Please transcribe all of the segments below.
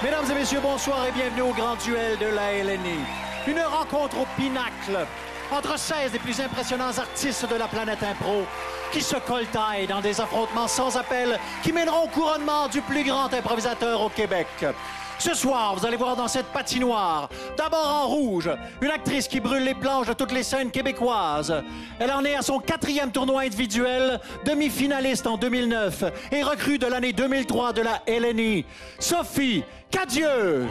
Mesdames et messieurs, bonsoir et bienvenue au grand duel de la LNI. Une rencontre au pinacle entre 16 des plus impressionnants artistes de la planète impro qui se coltaillent dans des affrontements sans appel qui mèneront au couronnement du plus grand improvisateur au Québec. Ce soir, vous allez voir dans cette patinoire, d'abord en rouge, une actrice qui brûle les planches de toutes les scènes québécoises. Elle en est à son 4e tournoi individuel, demi-finaliste en 2009 et recrue de l'année 2003 de la LNI, Sophie Cadieux.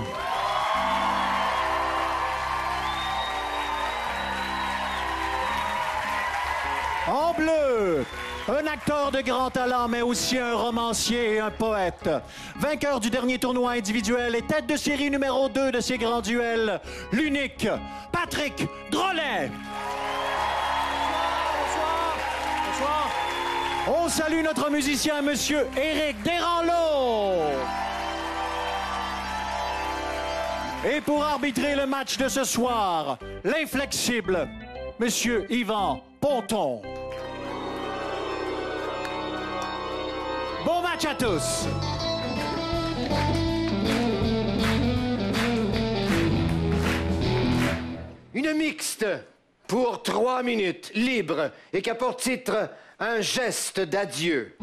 En bleu, un acteur de grand talent, mais aussi un romancier et un poète. Vainqueur du dernier tournoi individuel et tête de série numéro 2 de ces grands duels, l'unique Patrick Drolet. Bonsoir. On salue notre musicien, Monsieur Éric Desranleau. Et pour arbitrer le match de ce soir, l'inflexible Monsieur Yvan Ponton. Bon match à tous! Une mixte pour 3 minutes, libre, et qui a pour titre Un geste d'adieu.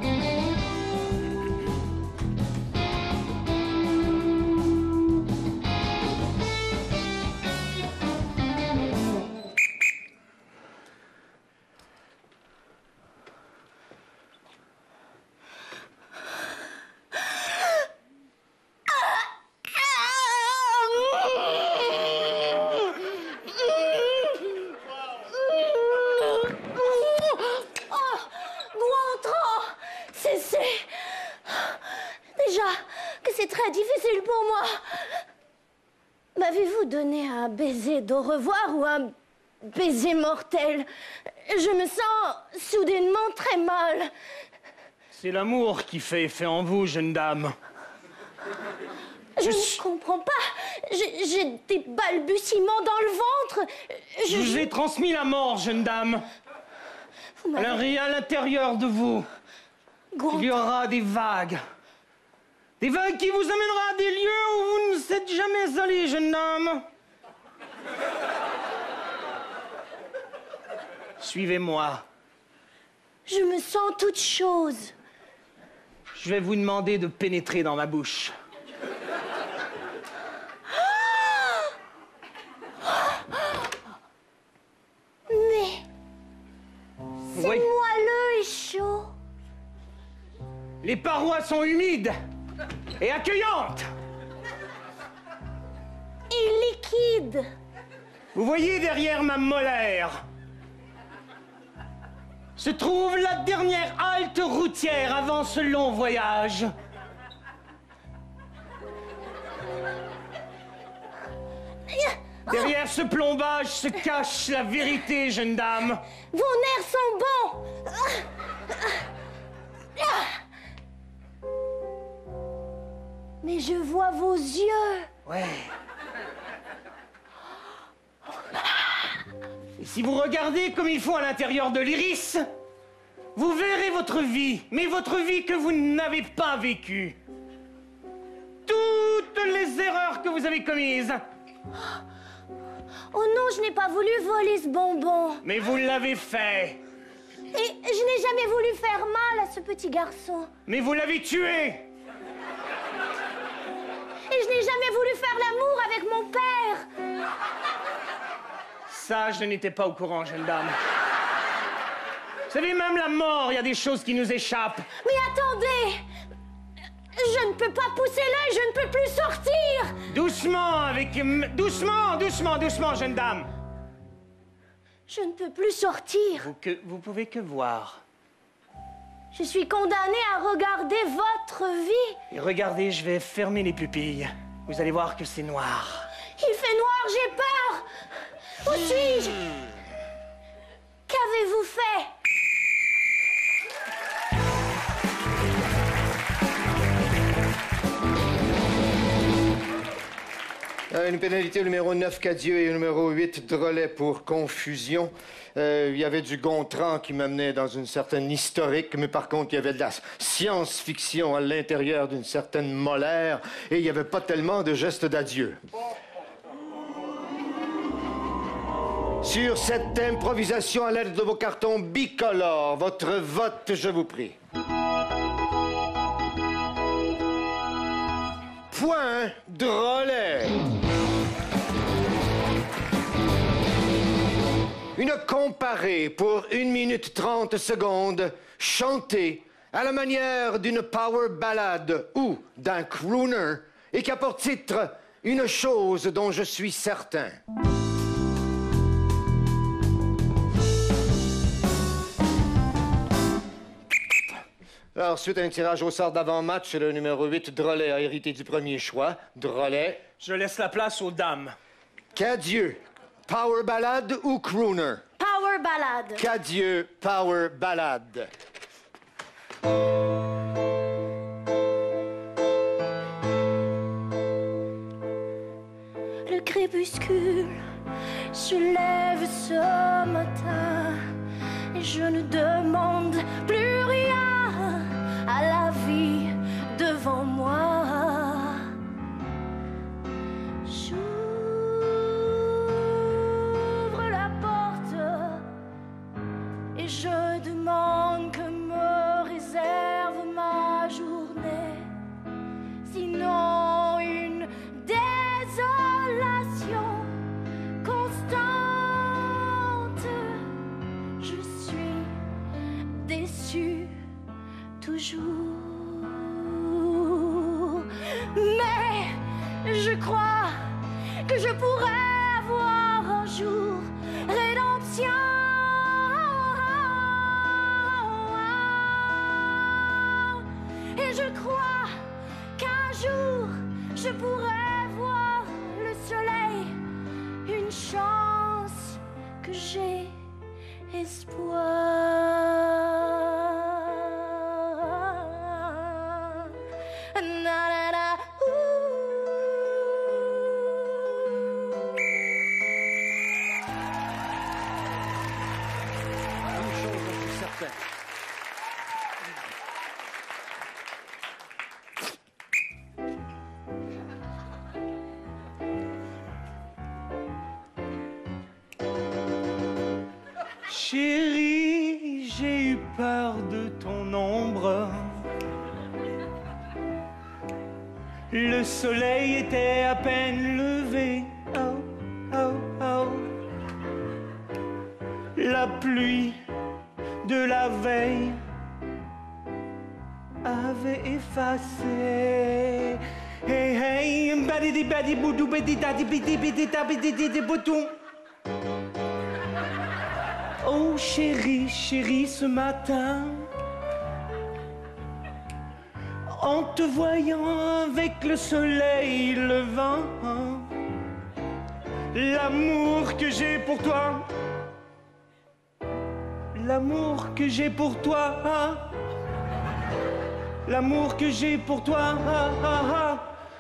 Très difficile pour moi. M'avez-vous donné un baiser d'au revoir ou un baiser mortel? Je me sens soudainement très mal. C'est l'amour qui fait effet en vous, jeune dame. Je ne comprends pas. J'ai des balbutiements dans le ventre. Je vous ai transmis la mort, jeune dame. À l'intérieur de vous, il y aura des vagues. Des vagues qui vous amènera à des lieux où vous ne êtes jamais allé, jeune dame. Suivez-moi. Je me sens toute chose. Je vais vous demander de pénétrer dans ma bouche. Mais... c'est moelleux et chaud. Les parois sont humides et accueillante. Et liquide. Vous voyez derrière ma molaire se trouve la dernière halte routière avant ce long voyage. Derrière ce plombage se cache la vérité, jeune dame. Vos nerfs sont bons. Mais je vois vos yeux. Ouais. Et si vous regardez comme il faut à l'intérieur de l'iris, vous verrez votre vie, mais votre vie que vous n'avez pas vécue. Toutes les erreurs que vous avez commises. Oh non, je n'ai pas voulu voler ce bonbon. Mais vous l'avez fait. Et je n'ai jamais voulu faire mal à ce petit garçon. Mais vous l'avez tué. Et je n'ai jamais voulu faire l'amour avec mon père. Ça, je n'étais pas au courant, jeune dame. Vous savez, même la mort, il y a des choses qui nous échappent. Mais attendez! Je ne peux pas pousser l'œil, je ne peux plus sortir! Doucement, doucement, jeune dame. Je ne peux plus sortir. Vous pouvez que voir. Je suis condamnée à regarder votre vie. Et regardez, je vais fermer les pupilles. Vous allez voir que c'est noir. Il fait noir, j'ai peur. Où suis-je? Qu'avez-vous fait? Une pénalité au numéro 9, Cadieux, et au numéro 8, Drolet pour confusion. Il y avait du Gontran qui m'amenait dans une certaine historique, mais par contre, il y avait de la science-fiction à l'intérieur d'une certaine Molaire, et il n'y avait pas tellement de gestes d'adieu. Sur cette improvisation à l'aide de vos cartons bicolores, votre vote, je vous prie. Point Drolet. Une comparée pour 1 minute 30 secondes, chantée à la manière d'une power ballade ou d'un crooner, et qui a pour titre une chose dont je suis certain. Alors, suite à un tirage au sort d'avant-match, le numéro 8, Drolet, a hérité du premier choix. Drolet. Je laisse la place aux dames. Cadieux, power ballade ou crooner? Power ballade. Cadieux, power ballade. Le crépuscule se lève ce matin et je ne demande plus rien à la vie devant moi. J'ouvre la porte et je demande que me réserve ma journée. Sinon une désolation constante. Je suis déçue toujours. Mais je crois que je pourrais voir un jour rédemption. Et je crois qu'un jour je pourrais voir le soleil. Une chance que j'ai espoir. Chérie, j'ai eu peur de ton ombre. Le soleil était à peine levé. Oh, oh, oh. La pluie de la veille avait effacé. Hey, hey, badidi badi boudou badi dadi bidi bidi tabi didi boutou. Oh chérie, chérie, ce matin, en te voyant avec le soleil levant, l'amour que j'ai pour toi, l'amour que j'ai pour toi, l'amour que j'ai pour toi,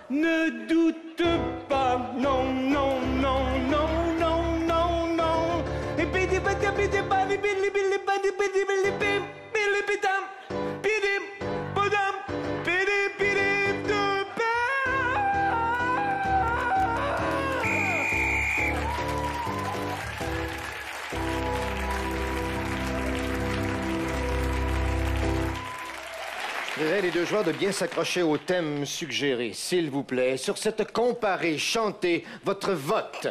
ne doute pas, non, non, non, non, non, non, non. Et bidi bidi bidi bidi bidi bidi bidi bidi bidi bidi bidi bidam bidi bodam bidi bidi duba. Je prierai les deux joueurs de bien s'accrocher au thème suggéré, s'il vous plaît. Sur cette comparée, chantez votre vote.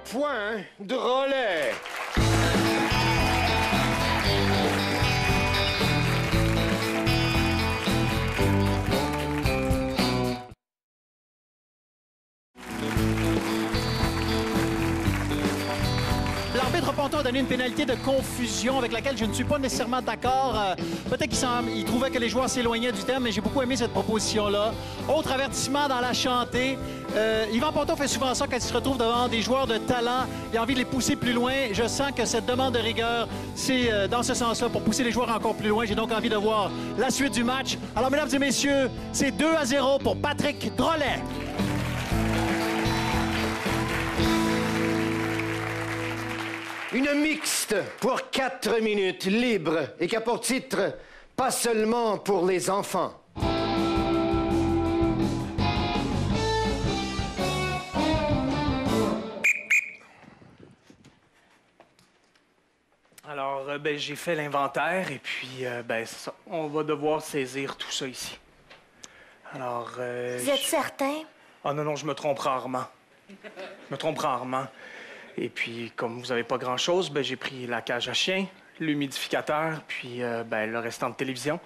Point Drolet. L'arbitre Ponton a donné une pénalité de confusion avec laquelle je ne suis pas nécessairement d'accord. Peut-être qu'il trouvait que les joueurs s'éloignaient du thème, mais j'ai beaucoup aimé cette proposition-là. Autre avertissement dans la chantée. Yvan Ponton fait souvent ça quand il se retrouve devant des joueurs de talent. Il a envie de les pousser plus loin. Je sens que cette demande de rigueur, c'est dans ce sens-là, pour pousser les joueurs encore plus loin. J'ai donc envie de voir la suite du match. Alors, mesdames et messieurs, c'est 2-0 pour Patrick Drolet. Une mixte pour 4 minutes, libre, et qui a pour titre « Pas seulement pour les enfants ». Alors, ben, j'ai fait l'inventaire et puis, ben, c'est ça. On va devoir saisir tout ça ici. Alors, Vous êtes certain? Ah non, non, je me trompe rarement. Je me trompe rarement. Et puis, comme vous avez pas grand-chose, ben, j'ai pris la cage à chien, l'humidificateur, puis ben, le restant de télévision.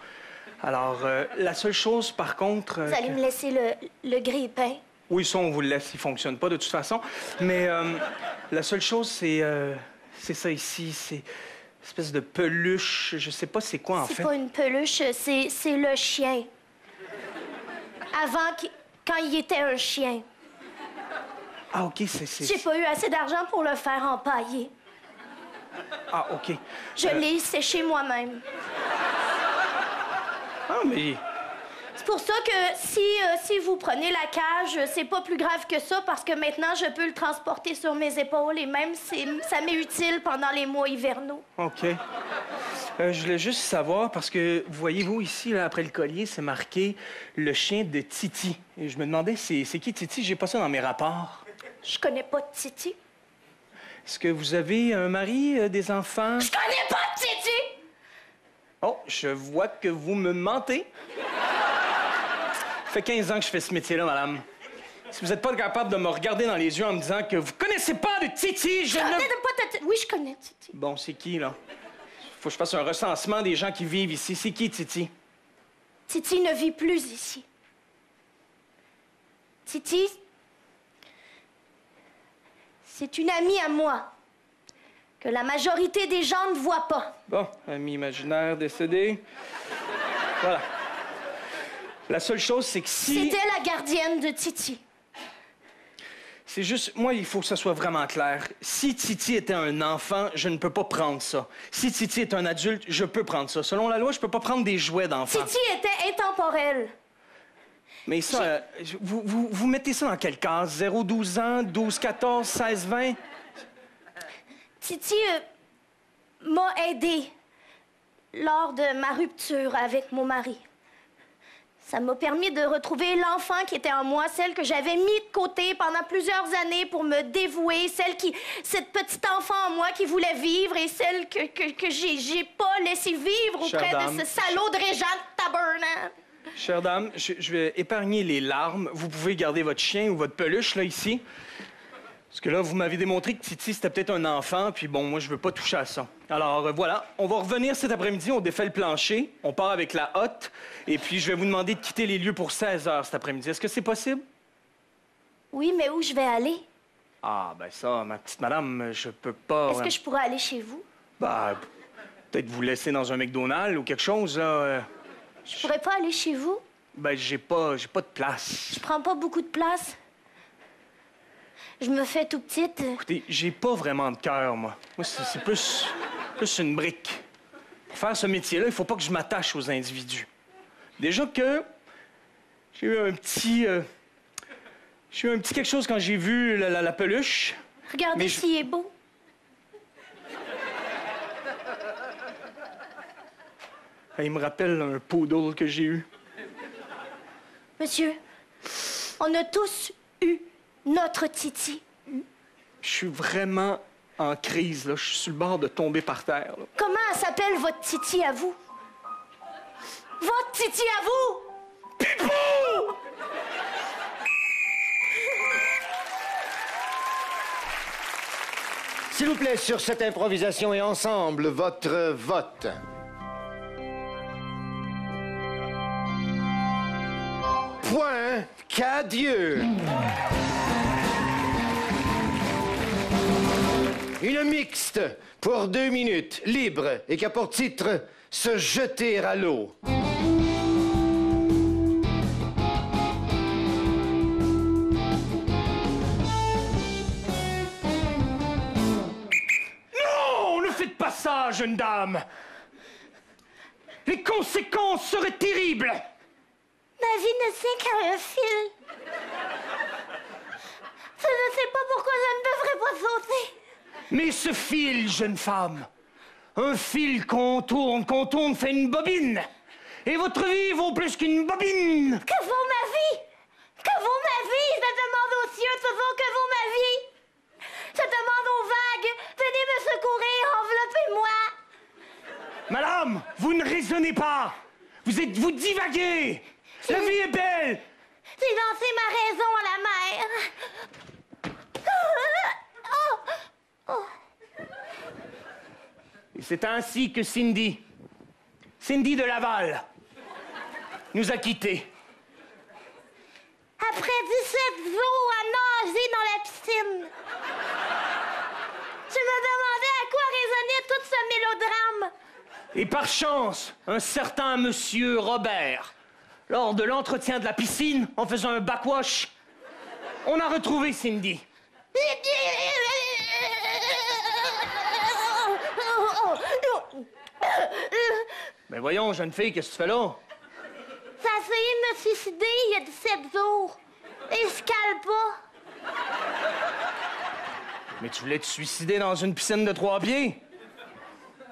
Alors, la seule chose, par contre... Vous allez me laisser le grille-pain? Oui, ça, on vous le laisse. Il fonctionne pas, de toute façon. Mais la seule chose, c'est ça ici. C'est une espèce de peluche. Je sais pas c'est quoi, en fait. C'est pas une peluche, c'est le chien. Avant, quand il était un chien. Ah, OK, c'est... J'ai pas eu assez d'argent pour le faire empailler. Ah, OK. Je l'ai séché moi-même. Ah, mais... C'est pour ça que si vous prenez la cage, c'est pas plus grave que ça parce que maintenant, je peux le transporter sur mes épaules et même ça m'est utile pendant les mois hivernaux. OK. Je voulais juste savoir, parce que, voyez-vous, ici, là, après le collier, c'est marqué « Le chien de Titi ». Et je me demandais, c'est qui Titi? J'ai pas ça dans mes rapports. Je connais pas de Titi. Est-ce que vous avez un mari, des enfants? Je connais pas de Titi! Oh, je vois que vous me mentez. Ça fait 15 ans que je fais ce métier-là, madame. Si vous n'êtes pas capable de me regarder dans les yeux en me disant que vous connaissez pas de Titi, je ne... Oui, je connais Titi. Bon, c'est qui, là? Faut que je fasse un recensement des gens qui vivent ici. C'est qui, Titi? Titi ne vit plus ici. Titi, c'est une amie à moi que la majorité des gens ne voient pas. Bon, ami imaginaire décédé. Voilà. La seule chose, c'est que si... C'était la gardienne de Titi. C'est juste, moi, il faut que ça soit vraiment clair. Si Titi était un enfant, je ne peux pas prendre ça. Si Titi est un adulte, je peux prendre ça. Selon la loi, je peux pas prendre des jouets d'enfants. Titi était intemporelle. Mais ça, vous mettez ça dans quelle case? 0-12 ans, 12-14, 16-20? Titi m'a aidée lors de ma rupture avec mon mari. Ça m'a permis de retrouver l'enfant qui était en moi, celle que j'avais mis de côté pendant plusieurs années pour me dévouer, cette petite enfant en moi qui voulait vivre et celle que j'ai pas laissé vivre auprès de ce salaud de Régent de Tabernacle. Chère dame, je vais épargner les larmes. Vous pouvez garder votre chien ou votre peluche, là, ici. Parce que là, vous m'avez démontré que Titi, c'était peut-être un enfant, puis bon, moi, je veux pas toucher à ça. Alors, voilà, on va revenir cet après-midi, on défait le plancher, on part avec la hotte, et puis je vais vous demander de quitter les lieux pour 16 heures cet après-midi. Est-ce que c'est possible? Oui, mais où je vais aller? Ah, ben ça, ma petite madame, je peux pas... Est-ce que je pourrais aller chez vous? Ben, peut-être vous laisser dans un McDonald's ou quelque chose, là. Je pourrais pas aller chez vous? Ben, j'ai pas de place. Je prends pas beaucoup de place. Je me fais tout petite. Écoutez, j'ai pas vraiment de cœur, moi. Moi, c'est plus une brique. Pour faire ce métier-là, il faut pas que je m'attache aux individus. Déjà que j'ai eu un petit... j'ai eu un petit quelque chose quand j'ai vu la peluche. Regardez s'il est beau. Il me rappelle un poodle que j'ai eu. Monsieur, on a tous eu notre Titi. Je suis vraiment en crise, là. Je suis sur le bord de tomber par terre, là. Comment s'appelle votre Titi à vous? Votre Titi à vous? Pipou! S'il vous plaît, sur cette improvisation et ensemble, votre vote. Point Cadieux. Une mixte pour 2 minutes, libre, et qui a pour titre « Se jeter à l'eau ». Non! Ne faites pas ça, jeune dame! Les conséquences seraient terribles! Ma vie ne tient qu'à un fil. Je ne sais pas pourquoi je ne devrais pas sauter. Mais ce fil, jeune femme, un fil qu'on tourne, fait une bobine. Et votre vie vaut plus qu'une bobine. Que vaut ma vie? Que vaut ma vie? Je demande aux cieux, que vaut ma vie? Je demande aux vagues, venez me secourir, enveloppez-moi. Madame, vous ne raisonnez pas. Vous divaguez. La vie est belle. J'ai lancé ma raison à la mer. Et c'est ainsi que Cindy de Laval, nous a quittés. Après 17 jours à nager dans la piscine, je me demandais à quoi résonnait tout ce mélodrame. Et par chance, un certain monsieur Robert, lors de l'entretien de la piscine, en faisant un backwash, on a retrouvé Cindy. Mais voyons, jeune fille, qu'est-ce que tu fais là? J'ai essayé de me suicider il y a 17 jours. Et je cale pas. Mais tu voulais te suicider dans une piscine de 3 pieds?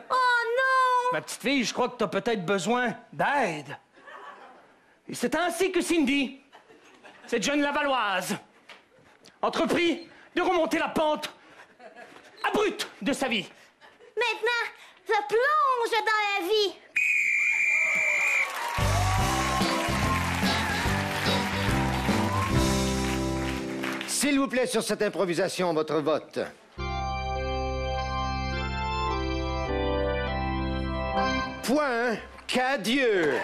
Oh non! Ma petite fille, je crois que t'as peut-être besoin d'aide. Et c'est ainsi que Cindy, cette jeune Lavalloise, entreprit de remonter la pente abrupte de sa vie. Maintenant, je plonge dans la vie. S'il vous plaît, sur cette improvisation, votre vote. Point Cadieux.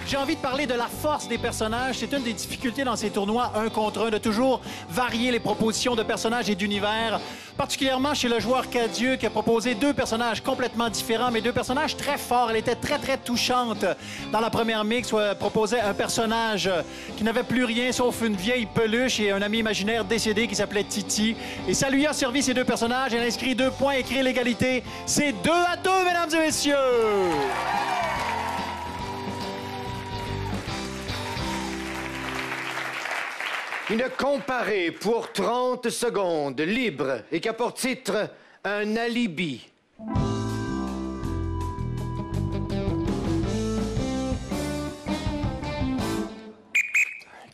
J'ai envie de parler de la force des personnages. C'est une des difficultés dans ces tournois 1 contre 1, de toujours varier les propositions de personnages et d'univers. Particulièrement chez le joueur Cadieux qui a proposé 2 personnages complètement différents, mais 2 personnages très forts. Elle était très, très touchante. Dans la première mix, où elle proposait un personnage qui n'avait plus rien sauf une vieille peluche et un ami imaginaire décédé qui s'appelait Titi. Et ça lui a servi, ces 2 personnages. Elle a inscrit 2 points, écrit l'égalité. C'est 2-2, mesdames et messieurs! Une comparée pour 30 secondes, libre, et qui a pour titre un alibi.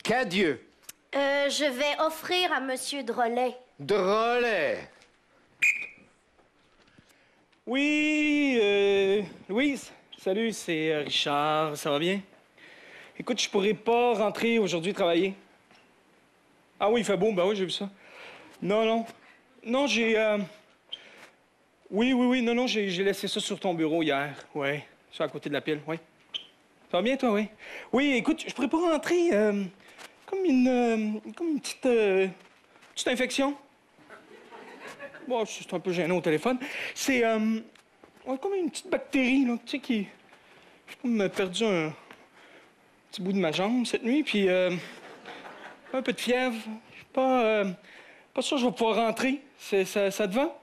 Cadieux. Je vais offrir à Monsieur Drolet. Drolet. Oui, Louise, salut, c'est Richard, ça va bien? Écoute, je pourrais pas rentrer aujourd'hui travailler. Ah oui, il fait beau, ben oui, j'ai vu ça. Non, j'ai... Oui, non, j'ai laissé ça sur ton bureau hier, ouais, ça à côté de la pile, oui. Ça va bien, toi, oui? Oui, écoute, je pourrais pas rentrer, comme une petite infection. Bon, c'est un peu gênant au téléphone. C'est, ouais, comme une petite bactérie, là, tu sais, qui... J'ai comme perdu un petit bout de ma jambe cette nuit, puis un peu de fièvre. Je suis pas sûr que je vais pouvoir rentrer. Ça te va?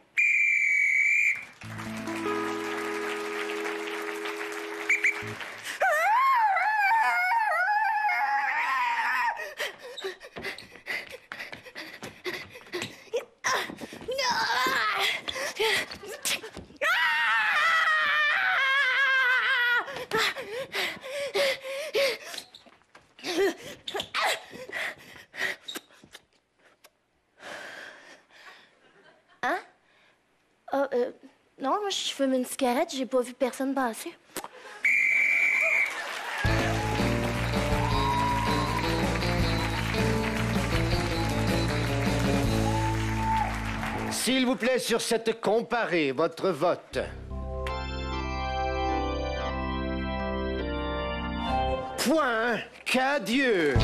Non, moi, je fume une cigarette, j'ai pas vu personne passer. S'il vous plaît, sur cette comparée, votre vote. Point Cadieux.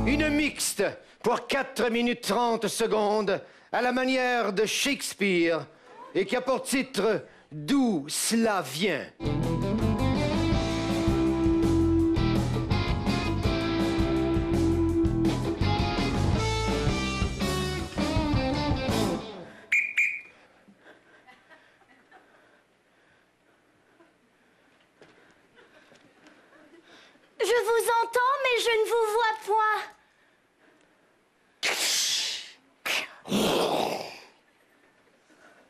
Une mixte pour 4 minutes 30 secondes à la manière de Shakespeare et qui a pour titre « D'où cela vient ». je ne vous vois point.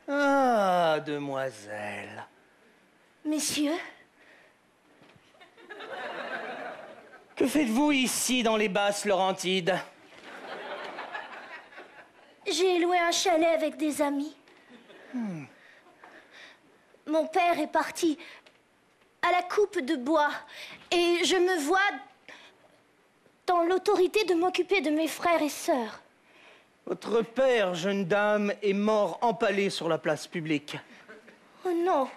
Ah, demoiselle. Messieurs, Que faites-vous ici dans les basses Laurentides? j'ai loué un chalet avec des amis. Mon père est parti à la coupe de bois et je me vois dans l'autorité de m'occuper de mes frères et sœurs. Votre père, jeune dame, est mort empalé sur la place publique. Oh non,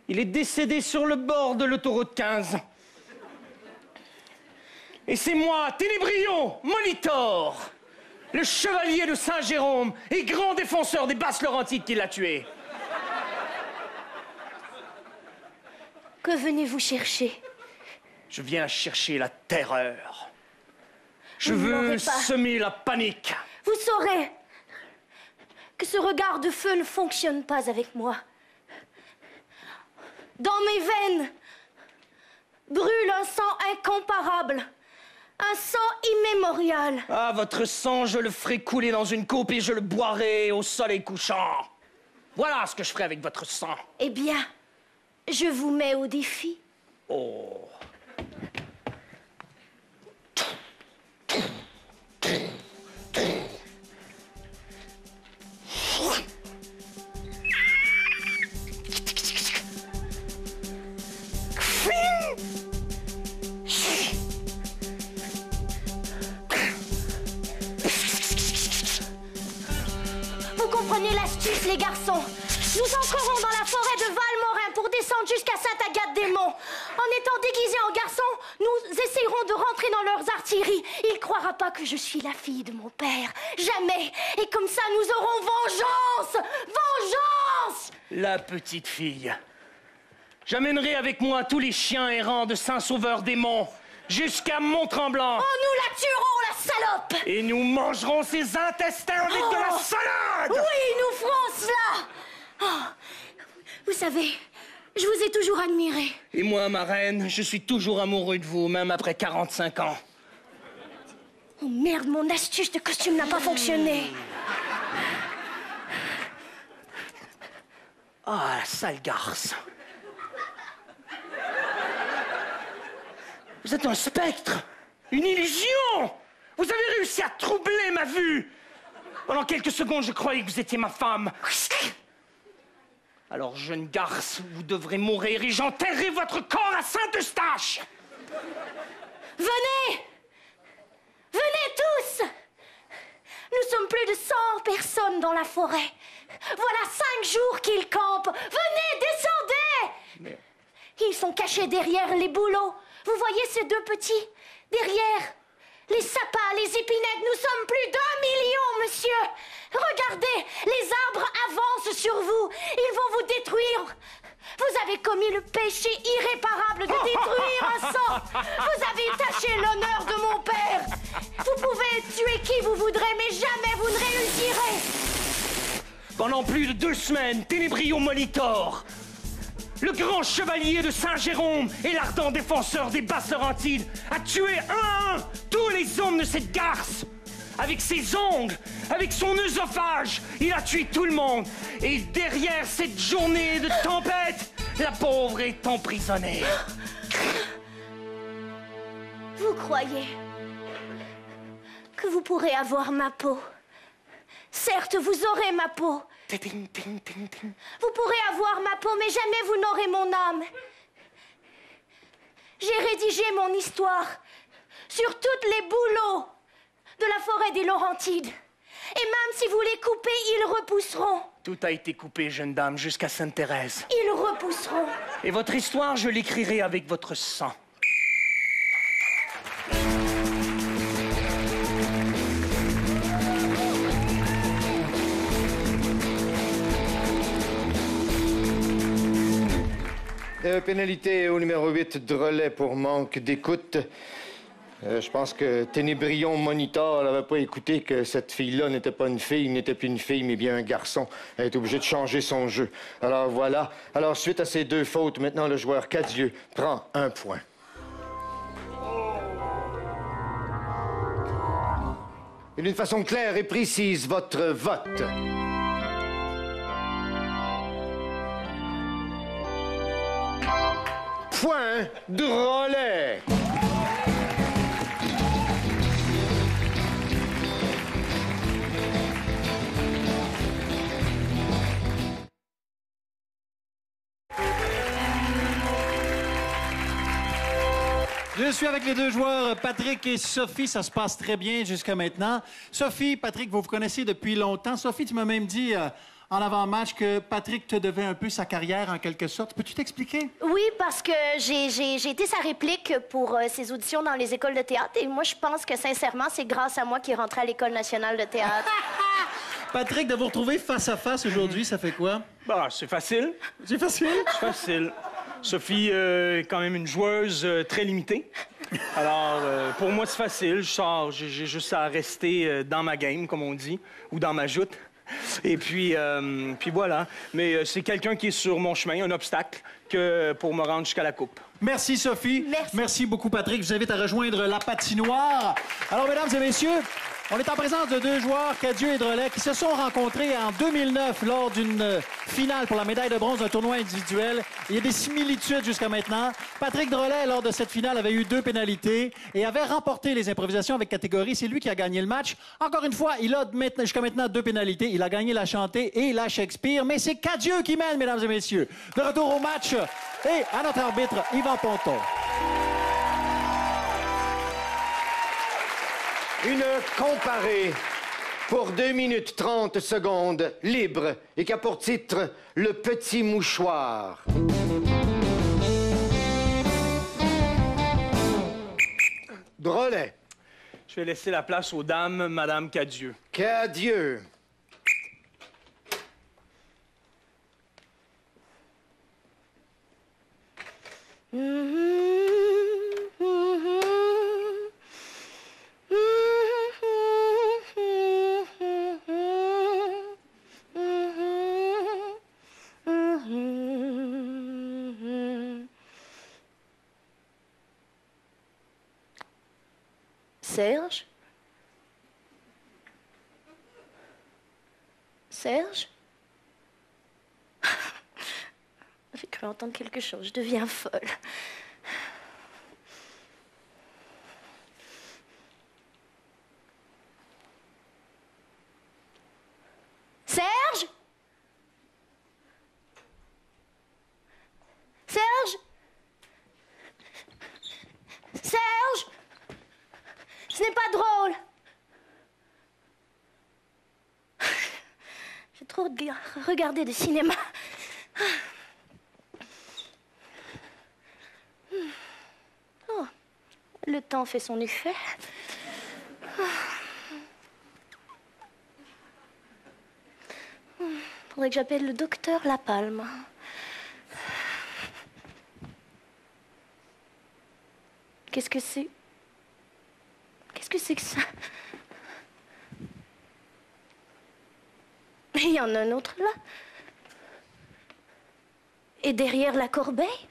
Il est décédé sur le bord de l'autoroute 15. Et c'est moi, Ténébrion Molitor, le chevalier de Saint-Jérôme et grand défenseur des basses Laurentides qui l'a tué. que venez-vous chercher? Je viens chercher la terreur. Je Vous ne veux l'aurez pas. semer la panique. Vous saurez que ce regard de feu ne fonctionne pas avec moi. Dans mes veines brûle un sang incomparable, un sang immémorial. Ah, votre sang, je le ferai couler dans une coupe et je le boirai au soleil couchant. Voilà ce que je ferai avec votre sang. Eh bien, je vous mets au défi. Oh. Vous comprenez l'astuce, les garçons. Nous encourrons dans la forêt de Valmorin pour descendre jusqu'à Sainte-Agathe-des-Monts. En étant déguisés en garçons, nous essayerons de rentrer dans leurs artilleries. Il ne croira pas que je suis la fille de mon père. Jamais. Et comme ça, nous aurons vengeance. Vengeance! La petite fille. J'amènerai avec moi tous les chiens errants de Saint-Sauveur-des-Monts jusqu'à Mont-Tremblant. Oh, nous la tuerons, la salope! Et nous mangerons ses intestins avec de la salade! Oui, nous ferons cela! Oh, vous savez, je vous ai toujours admiré. Et moi, ma reine, je suis toujours amoureux de vous, même après 45 ans. Oh merde, mon astuce de costume n'a pas fonctionné. Ah, la sale garce. Vous êtes un spectre, une illusion. Vous avez réussi à troubler ma vue. Pendant quelques secondes, je croyais que vous étiez ma femme. Alors, jeune garce, vous devrez mourir et j'enterrerai votre corps à Saint-Eustache. Venez! Venez tous! Nous sommes plus de 100 personnes dans la forêt. Voilà 5 jours qu'ils campent. Venez, descendez! Mais... Ils sont cachés derrière les bouleaux. Vous voyez ces deux petits? Derrière, les sapins, les épinettes, nous sommes plus d'1 million, monsieur! Regardez, les arbres avancent sur vous. Ils vont vous détruire. Vous avez commis le péché irréparable de détruire un sang. Vous avez taché l'honneur de mon père. Vous pouvez tuer qui vous voudrez, mais jamais vous ne réussirez. Pendant plus de 2 semaines, Ténébrion Molitor, le grand chevalier de Saint-Jérôme et l'ardent défenseur des basses Laurentides, a tué un à un tous les hommes de cette garce. Avec ses ongles, avec son œsophage, il a tué tout le monde. Et derrière cette journée de tempête, la pauvre est emprisonnée. Vous croyez que vous pourrez avoir ma peau? Certes, vous aurez ma peau. Vous pourrez avoir ma peau, mais jamais vous n'aurez mon âme. J'ai rédigé mon histoire sur toutes les bouleaux de la forêt des Laurentides. Et même si vous les coupez, ils repousseront. Tout a été coupé, jeune dame, jusqu'à Sainte-Thérèse. Ils repousseront. Et votre histoire, je l'écrirai avec votre sang. Pénalité au numéro 8, Drolet pour manque d'écoute. Je pense que Ténébrion Molitor n'avait pas écouté que cette fille-là n'était pas une fille, n'était plus une fille, mais bien un garçon. Elle est obligée de changer son jeu. Alors voilà. Alors, suite à ces 2 fautes, maintenant, le joueur Cadieux prend 1 point. et d'une façon claire et précise votre vote. Point Drolet. Je suis avec les deux joueurs, Patrick et Sophie. Ça se passe très bien jusqu'à maintenant. Sophie, Patrick, vous vous connaissez depuis longtemps. Sophie, tu m'as même dit en avant-match que Patrick te devait un peu sa carrière, en quelque sorte. Peux-tu t'expliquer? Oui, parce que j'ai été sa réplique pour ses auditions dans les écoles de théâtre. Et moi, je pense que, sincèrement, c'est grâce à moi qu'il est rentré à l'École nationale de théâtre. Patrick, de vous retrouver face à face aujourd'hui, ça fait quoi? Bah, c'est facile. C'est facile? C'est facile. Sophie est quand même une joueuse très limitée. Alors, pour moi, c'est facile. Je sors, j'ai juste à rester dans ma game, comme on dit, ou dans ma joute. Et puis voilà. Mais c'est quelqu'un qui est sur mon chemin, un obstacle, que pour me rendre jusqu'à la coupe. Merci, Sophie. Merci. Merci beaucoup, Patrick. Je vous invite à rejoindre la patinoire. Alors, mesdames et messieurs, on est en présence de deux joueurs, Cadieux et Drolet, qui se sont rencontrés en 2009 lors d'une finale pour la médaille de bronze d'un tournoi individuel. Il y a des similitudes jusqu'à maintenant. Patrick Drolet, lors de cette finale, avait eu 2 pénalités et avait remporté les improvisations avec catégorie. C'est lui qui a gagné le match. Encore une fois, il a jusqu'à maintenant 2 pénalités. Il a gagné la chantée et la Shakespeare. Mais c'est Cadieux qui mène, mesdames et messieurs. De retour au match et à notre arbitre, Yvan Ponton. Une comparée pour 2 minutes 30 secondes, libre, et qui a pour titre « Le petit mouchoir ». Drolet. Je vais laisser la place aux dames, Madame Cadieux. Cadieux. Serge? Serge? J'ai cru entendre quelque chose. Je deviens folle. Serge? Serge? Serge? Ce n'est pas drôle. J'ai trop regardé de cinéma. Oh, le temps fait son effet. Faudrait que j'appelle le docteur Lapalme. Qu'est-ce que c'est? Qu'est-ce que c'est que ça? Mais il y en a un autre là. Et derrière la corbeille?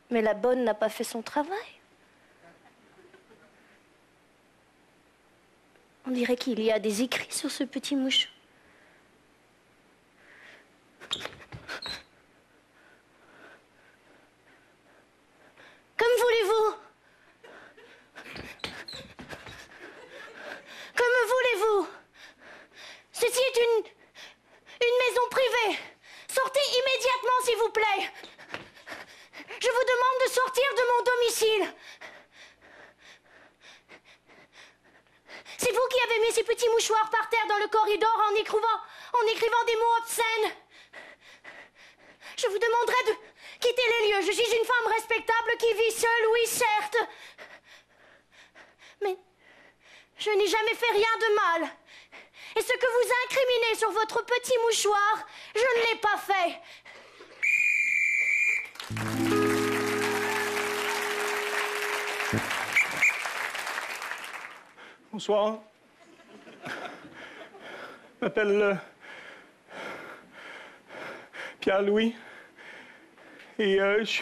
Mais la bonne n'a pas fait son travail. On dirait qu'il y a des écrits sur ce petit mouchoir. Comme voulez-vous? Comme voulez-vous? Ceci est une maison privée. Sortez immédiatement, s'il vous plaît. Je vous demande de sortir de mon domicile. C'est vous qui avez mis ces petits mouchoirs par terre dans le corridor en écrivant des mots obscènes. Je vous demanderai de quitter les lieux. Je suis une femme respectable qui vit seule, oui, certes. Mais je n'ai jamais fait rien de mal. Et ce que vous incriminez sur votre petit mouchoir, je ne l'ai pas fait. Bonsoir. Je m'appelle Pierre-Louis. Et je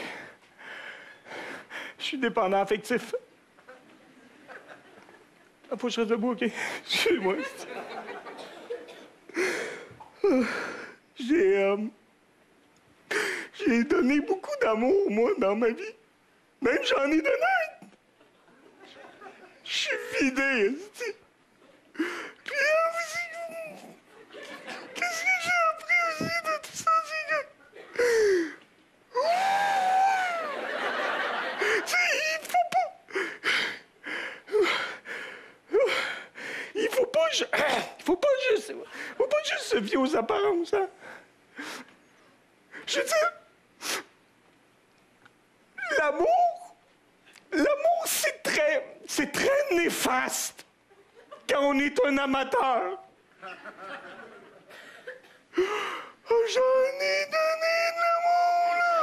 suis dépendant affectif. faut que je reste debout, OK? Excuse-moi. J'ai donné beaucoup d'amour, moi, dans ma vie. Même j'en ai donné. Je suis vidé, esti. Puis aussi, qu'est-ce que j'ai appris aussi de tout ça, c'est que... Il faut pas juste se fier aux apparences, hein. Je veux dire, l'amour, c'est très néfaste quand on est un amateur. Oh, j'en ai donné de l'amour, là.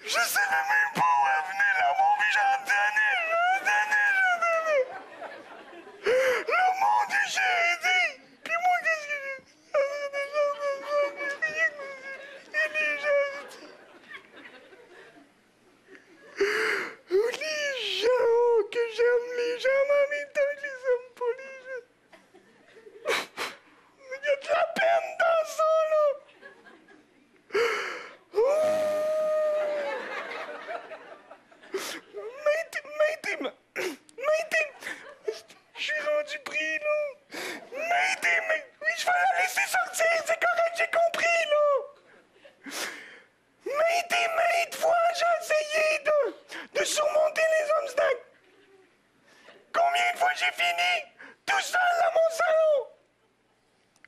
Je savais même pas où venait l'amour, mais j'en donnais. Le monde est j'ai. Puis moi, qu'est-ce que j'ai? Les gens, que j'aime les gens, mais en même temps, je les aime pas, les gens. Il y a de la peine dans ça, là. Je suis rendu pris, là. Mais oui, je vais la laisser sortir, c'est correct, j'ai compris, là. Maintes fois, j'ai essayé de surmonter les obstacles. Combien de fois j'ai fini tout seul dans mon salon,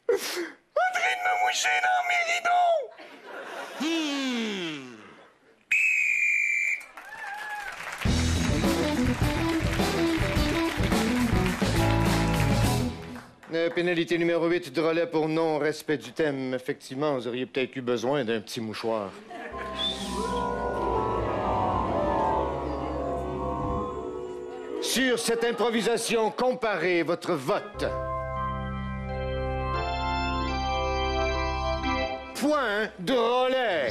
en train de me moucher dans mes rideaux? Pénalité numéro 8 de relais pour non-respect du thème. Effectivement, vous auriez peut-être eu besoin d'un petit mouchoir. Sur cette improvisation, comparez votre vote. Point de relais.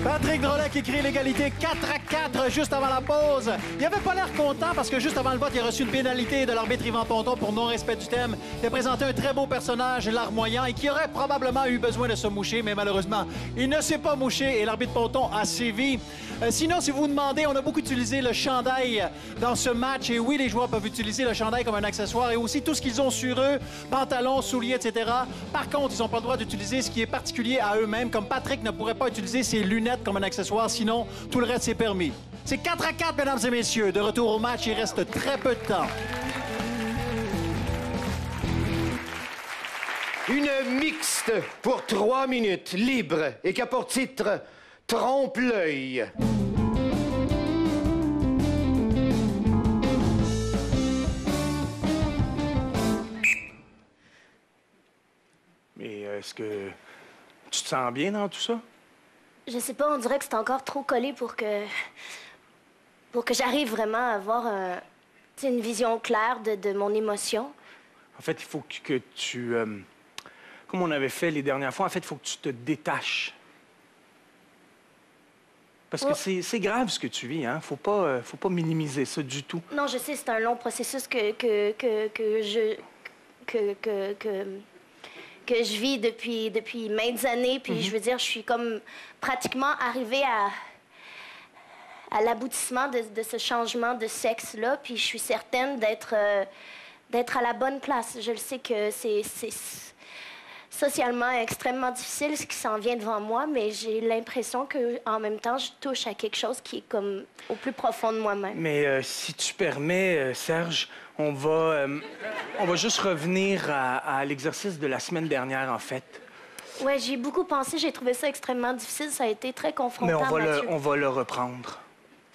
Patrick Drolet qui crée l'égalité 4-4 juste avant la pause. Il avait pas l'air content parce que juste avant le vote, il a reçu une pénalité de l'arbitre Yvan Ponton pour non-respect du thème. Il a présenté un très beau personnage, larmoyant, et qui aurait probablement eu besoin de se moucher, mais malheureusement, il ne s'est pas mouché et l'arbitre Ponton a sévi. Sinon, si vous vous demandez, on a beaucoup utilisé le chandail dans ce match. Et oui, les joueurs peuvent utiliser le chandail comme un accessoire et aussi tout ce qu'ils ont sur eux, pantalons, souliers, etc. Par contre, ils n'ont pas le droit d'utiliser ce qui est particulier à eux-mêmes, comme Patrick ne pourrait pas utiliser ses lunettes comme un accessoire, sinon tout le reste c'est permis. C'est 4-4, mesdames et messieurs. De retour au match, il reste très peu de temps. Une mixte pour 3 minutes, libre, et qui a pour titre « Trompe-l'œil ». Mais est-ce que tu te sens bien dans tout ça? Je sais pas, on dirait que c'est encore trop collé pour que j'arrive vraiment à avoir une vision claire de mon émotion. En fait, il faut que tu... comme on avait fait les dernières fois, en fait, il faut que tu te détaches. Parce que c'est grave ce que tu vis, hein? Faut pas minimiser ça du tout. Non, je sais, c'est un long processus que je vis depuis maintes années. Puis je veux dire, je suis comme pratiquement arrivée à l'aboutissement de ce changement de sexe-là. Puis je suis certaine d'être à la bonne place. Je le sais que c'est socialement extrêmement difficile ce qui s'en vient devant moi, mais j'ai l'impression qu'en même temps, je touche à quelque chose qui est comme au plus profond de moi-même. Mais si tu permets, Serge, on va juste revenir à l'exercice de la semaine dernière, en fait. Ouais, j'y ai beaucoup pensé. J'ai trouvé ça extrêmement difficile. Ça a été très confrontant, Mais on va le reprendre.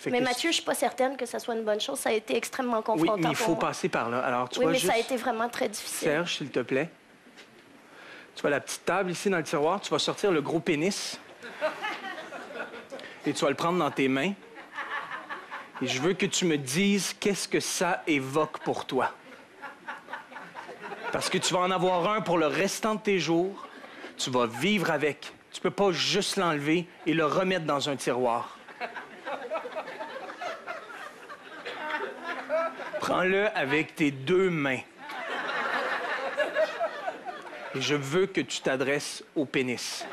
Mais Mathieu, je suis pas certaine que ça soit une bonne chose. Ça a été extrêmement confrontant. Oui, mais il faut passer par là. Alors, tu oui, vas mais juste... ça a été vraiment très difficile. Serge, s'il te plaît. Tu vas à la petite table ici dans le tiroir. Tu vas sortir le gros pénis. Et tu vas le prendre dans tes mains. Et je veux que tu me dises qu'est-ce que ça évoque pour toi. Parce que tu vas en avoir un pour le restant de tes jours. Tu vas vivre avec. Tu peux pas juste l'enlever et le remettre dans un tiroir. Prends-le avec tes 2 mains. Et je veux que tu t'adresses au pénis.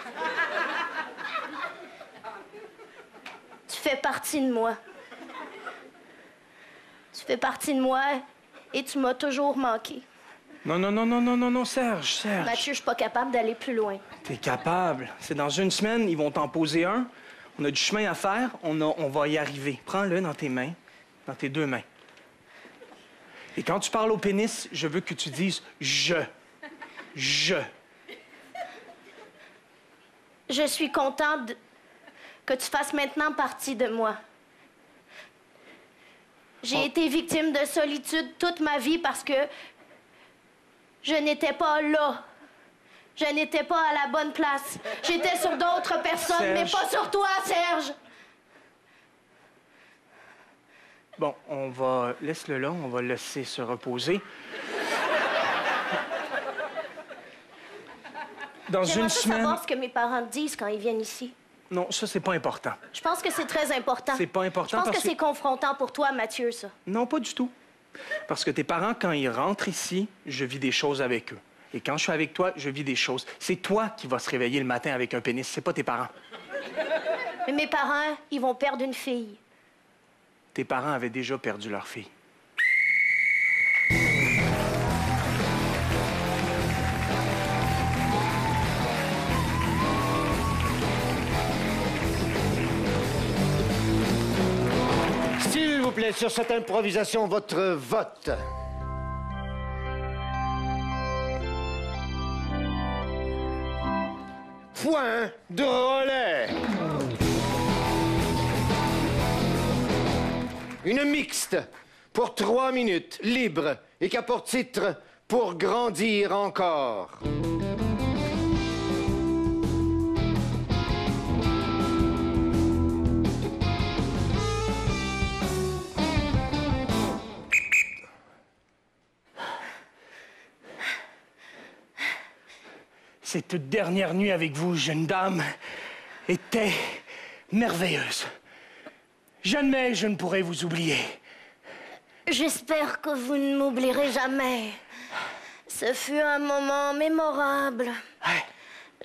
Tu fais partie de moi. Tu fais partie de moi et tu m'as toujours manqué. Non, Serge. Mathieu, je suis pas capable d'aller plus loin. T'es capable. C'est dans 1 semaine, ils vont t'en poser un. On a du chemin à faire, on va y arriver. Prends-le dans tes mains, dans tes 2 mains. Et quand tu parles au pénis, je veux que tu dises « je ». Je suis contente que tu fasses maintenant partie de moi. J'ai été victime de solitude toute ma vie parce que je n'étais pas là. Je n'étais pas à la bonne place. J'étais sur d'autres personnes, Serge. mais pas sur toi, Serge. Bon, laisse-le là, on va le laisser se reposer. Dans J'aimerais 1 semaine... savoir ce que mes parents te disent quand ils viennent ici. Non, ça, c'est pas important. Je pense que c'est très important. C'est pas important Je pense parce que c'est confrontant pour toi, Mathieu, ça. Non, pas du tout. Parce que tes parents, quand ils rentrent ici, je vis des choses avec eux. Et quand je suis avec toi, je vis des choses. C'est toi qui vas se réveiller le matin avec un pénis, c'est pas tes parents. Mais mes parents, ils vont perdre une fille. Tes parents avaient déjà perdu leur fille. S'il vous plaît, sur cette improvisation, votre vote. Point de relais. Une mixte pour 3 minutes, libre, et qui a pour titre « Pour grandir encore ». Cette dernière nuit avec vous, jeune dame, était merveilleuse. Jamais je ne pourrai vous oublier. J'espère que vous ne m'oublierez jamais. Ce fut un moment mémorable. Ouais.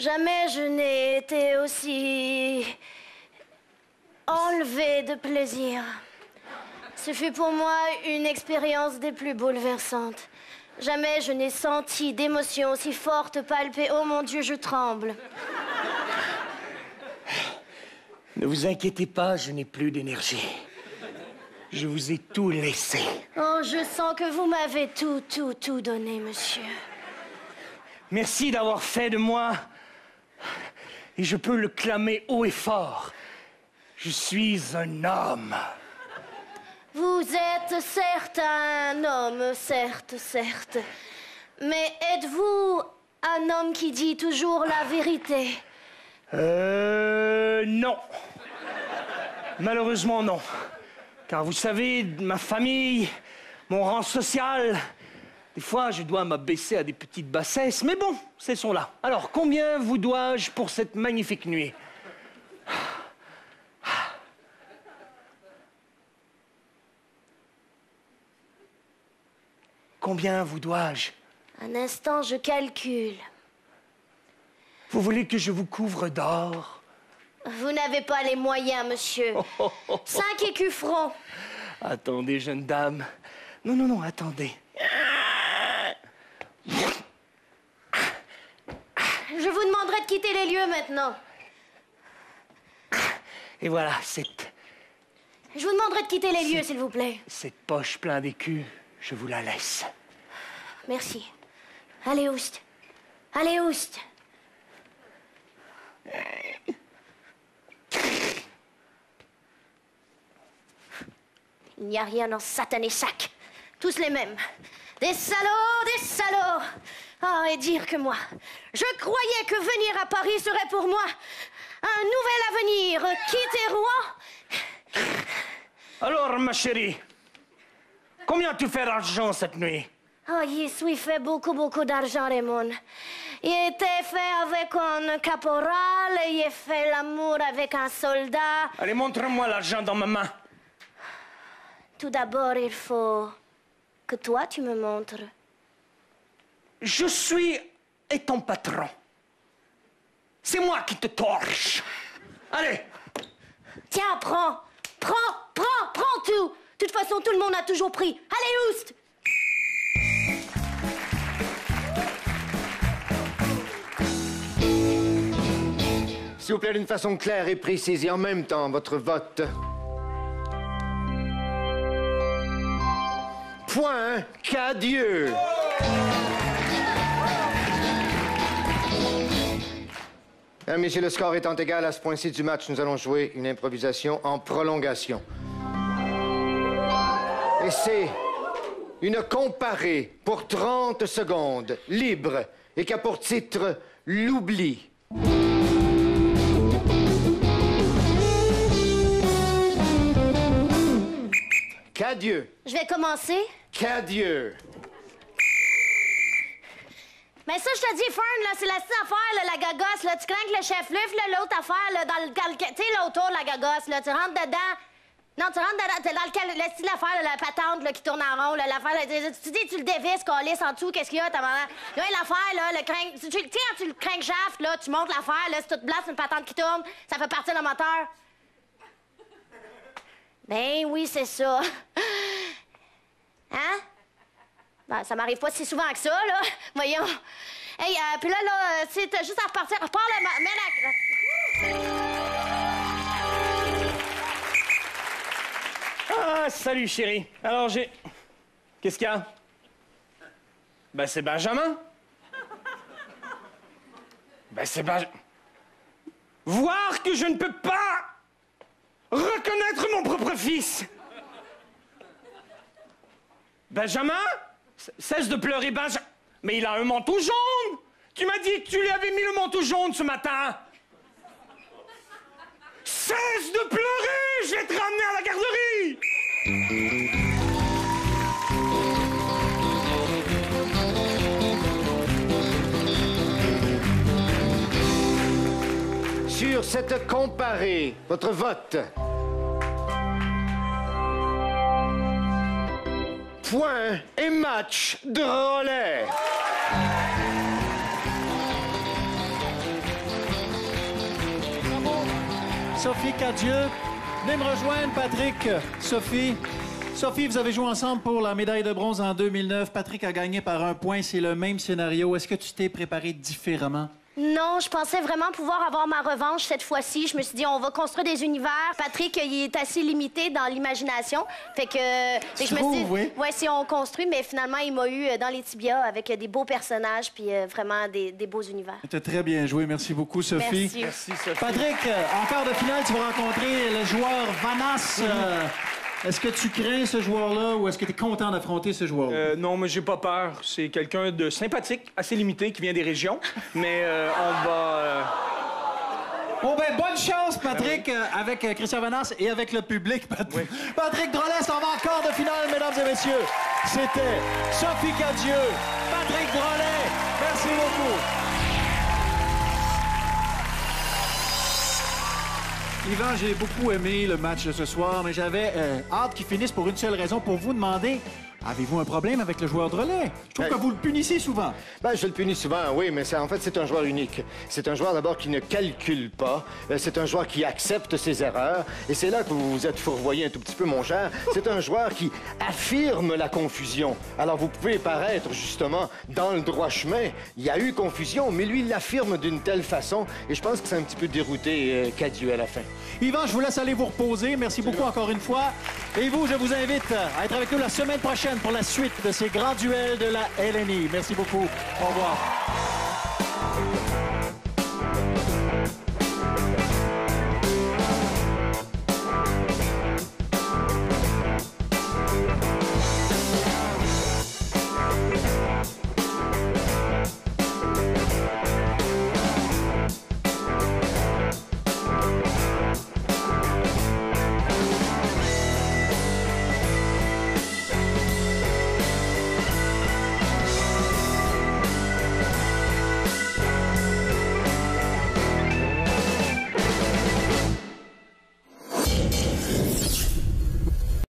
Jamais je n'ai été aussi enlevée de plaisir. Ce fut pour moi une expérience des plus bouleversantes. Jamais je n'ai senti d'émotion aussi forte palper. Oh mon Dieu, je tremble. Ne vous inquiétez pas, je n'ai plus d'énergie. Je vous ai tout laissé. Oh, je sens que vous m'avez tout donné, monsieur. Merci d'avoir fait de moi, et je peux le clamer haut et fort. Je suis un homme. Vous êtes certes un homme, certes. Mais êtes-vous un homme qui dit toujours la vérité? Non. Malheureusement, non. Car vous savez, ma famille, mon rang social, des fois, je dois m'abaisser à des petites bassesses. Mais bon, ces sont là. Alors, combien vous dois-je pour cette magnifique nuit? Combien vous dois-je? Un instant, je calcule. Vous voulez que je vous couvre d'or? Vous n'avez pas les moyens, monsieur. 5 écus francs. Attendez, jeune dame. Non, attendez. Je vous demanderai de quitter les lieux maintenant. Et voilà, Je vous demanderai de quitter les lieux, s'il vous plaît. cette poche pleine d'écus, je vous la laisse. Merci. Allez, Oust. Allez, Oust. Il n'y a rien dans ce satané sac. Tous les mêmes. Des salauds. Ah, et dire que moi, je croyais que venir à Paris serait pour moi un nouvel avenir. Quitter Rouen. Alors, ma chérie, combien tu fais d'argent cette nuit? Oh, il suis fait beaucoup d'argent, Raymond. Il était fait avec un caporal, il a fait l'amour avec un soldat. Allez, montre-moi l'argent dans ma main. Tout d'abord, il faut que toi, tu me montres. Je suis ton patron. C'est moi qui te torche. Allez. Tiens, prends tout. De toute façon, tout le monde a toujours pris. Allez, oust! S'il vous plaît, d'une façon claire et précise et en même temps, votre vote. Point Cadieux. Messieurs, le score étant égal à ce point-ci du match, nous allons jouer une improvisation en prolongation. Et c'est une comparée pour 30 secondes, libre, et qui a pour titre « L'oubli ». Cadieux. Je vais commencer. Cadieux. Mais ça, je te dis, Fern, là, c'est la petite affaire, là, la gagosse, là. Tu crains que le chef Luff, là, l'autre affaire, là, dans le... Tu sais, là, autour de la gagosse, là, tu rentres dedans. Non, tu rentres dedans, t'es dans le style d'affaire, là, la patente, là, qui tourne en rond, là, l'affaire, là, tu dis, tu le dévisses, calisse en dessous, qu'est-ce qu'il y a, ta maman? Là, l'affaire, là, le crank... Tu sais, tu le crankshaft, là, tu montes l'affaire, là, c'est toute blanc, c'est une patente qui tourne, ça fait partir le moteur. Ben oui, c'est ça. Hein? Ben, ça m'arrive pas si souvent que ça, là. Voyons. Hey, puis là, c'est juste à repartir. Repars le... Ah, salut, chérie. Alors, Qu'est-ce qu'il y a? Ben, c'est Benjamin. Ben, c'est Voir que je ne peux pas reconnaître mon propre fils. Benjamin? Cesse de pleurer, Benjamin. Mais il a un manteau jaune. Tu m'as dit que tu lui avais mis le manteau jaune ce matin. Cesse de pleurer. Je vais te ramener à la garderie. Sur cette comparée, votre vote. Point et match de relais. Sophie Cadieux, venez me rejoindre, Patrick. Sophie, vous avez joué ensemble pour la médaille de bronze en 2009. Patrick a gagné par 1 point. C'est le même scénario. Est-ce que tu t'es préparé différemment? Non, je pensais vraiment pouvoir avoir ma revanche cette fois-ci. Je me suis dit, on va construire des univers. Patrick, il est assez limité dans l'imagination. Fait que je me suis dit, oui? Ouais, si on construit, mais finalement, il m'a eu dans les tibias avec des beaux personnages puis vraiment des beaux univers. Tu as très bien joué. Merci beaucoup, Sophie. Merci. Merci, Sophie. Patrick, en quart de finale, tu vas rencontrer le joueur Vanas. Est-ce que tu crains ce joueur-là ou est-ce que tu es content d'affronter ce joueur-là? Non, mais j'ai pas peur. C'est quelqu'un de sympathique, assez limité, qui vient des régions. Mais on va... Bon, ben, bonne chance, Patrick, avec Christian Vanas et avec le public. Oui. Patrick Drolet s'en va en quart de finale, mesdames et messieurs. C'était Sophie Cadieux, Patrick Drolet. Merci beaucoup. Yvan, j'ai beaucoup aimé le match de ce soir, mais j'avais hâte qu'il finisse pour une seule raison, pour vous demander, avez-vous un problème avec le joueur de relais? Je trouve que vous le punissez souvent. Ben, je le punis souvent, oui, mais en fait, c'est un joueur unique. C'est un joueur d'abord qui ne calcule pas. C'est un joueur qui accepte ses erreurs. Et c'est là que vous vous êtes fourvoyé un tout petit peu, mon cher. C'est un joueur qui affirme la confusion. Alors, vous pouvez paraître, justement, dans le droit chemin. Il y a eu confusion, mais lui, il l'affirme d'une telle façon. Et je pense que c'est un petit peu dérouté Cadieux à la fin. Yvan, je vous laisse aller vous reposer. Merci beaucoup encore une fois. Et vous, je vous invite à être avec nous la semaine prochaine pour la suite de ces grands duels de la LNI. Merci beaucoup. Au revoir.